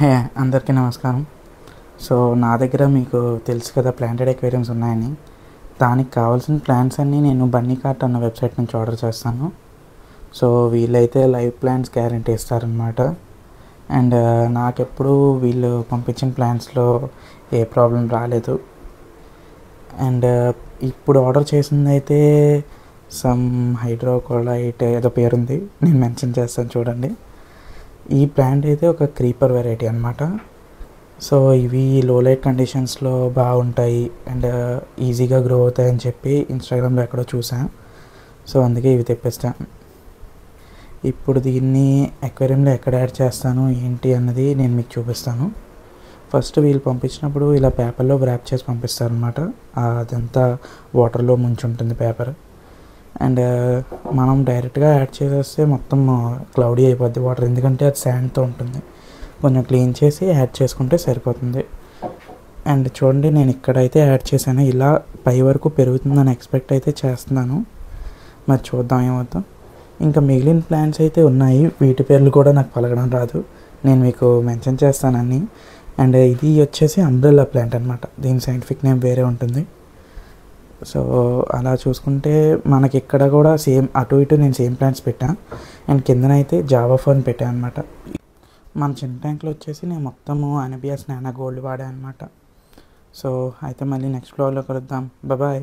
హే అందరికీ నమస్కారం. సో నా దగ్గర మీకు తెలుసు కదా ప్లాంటెడ్ ఎక్వేరియంస్ ఉన్నాయని. దానికి కావాల్సిన ప్లాంట్స్ అన్నీ నేను బన్నీ కార్ట్ అన్న వెబ్సైట్ నుంచి ఆర్డర్ చేస్తాను. సో వీళ్ళైతే లైవ్ ప్లాంట్స్ గ్యారంటీ ఇస్తారనమాట. అండ్ నాకెప్పుడు వీళ్ళు పంపించిన ప్లాంట్స్లో ఏ ప్రాబ్లం రాలేదు. అండ్ ఇప్పుడు ఆర్డర్ చేసింది అయితే సమ్ హైడ్రోకోలైట్ ఏదో పేరుంది, నేను మెన్షన్ చేస్తాను చూడండి. ఈ ప్లాంట్ అయితే ఒక క్రీపర్ వెరైటీ అనమాట. సో ఇవి లో లైట్ కండిషన్స్లో బాగుంటాయి అండ్ ఈజీగా గ్రో అవుతాయని చెప్పి ఇన్స్టాగ్రామ్లో ఎక్కడో చూసాను. సో అందుకే ఇవి తెప్పిస్తాను. ఇప్పుడు దీన్ని అక్వేరియంలో ఎక్కడ యాడ్ చేస్తాను ఏంటి అన్నది నేను మీకు చూపిస్తాను. ఫస్ట్ వీళ్ళు పంపించినప్పుడు ఇలా పేపర్లో ర్యాప్ చేసి పంపిస్తారు అనమాట. అదంతా వాటర్లో ముంచి ఉంటుంది పేపర్. అండ్ మనం డైరెక్ట్గా యాడ్ చేసేస్తే మొత్తం క్లౌడీ అయిపోద్ది వాటర్, ఎందుకంటే అది శాండ్తో ఉంటుంది. కొంచెం క్లీన్ చేసి యాడ్ చేసుకుంటే సరిపోతుంది. అండ్ చూడండి, నేను ఇక్కడైతే యాడ్ చేశాను. ఇలా పై వరకు పెరుగుతుందని ఎక్స్పెక్ట్ అయితే చేస్తున్నాను. మరి చూద్దాం ఏమవుతాం. ఇంకా మిగిలిన ప్లాంట్స్ అయితే ఉన్నాయి, వీటి పేర్లు కూడా నాకు పలకడం రాదు, నేను మీకు మెన్షన్ చేస్తానని. అండ్ ఇది వచ్చేసి అంబ్రెల్లా ప్లాంట్ అనమాట. దీని సైంటిఫిక్ నేమ్ వేరే ఉంటుంది. సో అలా చూసుకుంటే మనకి ఇక్కడ కూడా సేమ్ అటు ఇటు నేను సేమ్ ప్లాంట్స్ పెట్టాను. అండ్ కిందనైతే జావా ఫర్న్ పెట్టాను అనమాట. మన చిన్న ట్యాంక్లో వచ్చేసి నేను మొత్తము అనబియాస్ నానా గోల్డ్ వాడాను అనమాట. సో అయితే మళ్ళీ నెక్స్ట్ బ్లాగ్లో కలుద్దాం. బాయ్.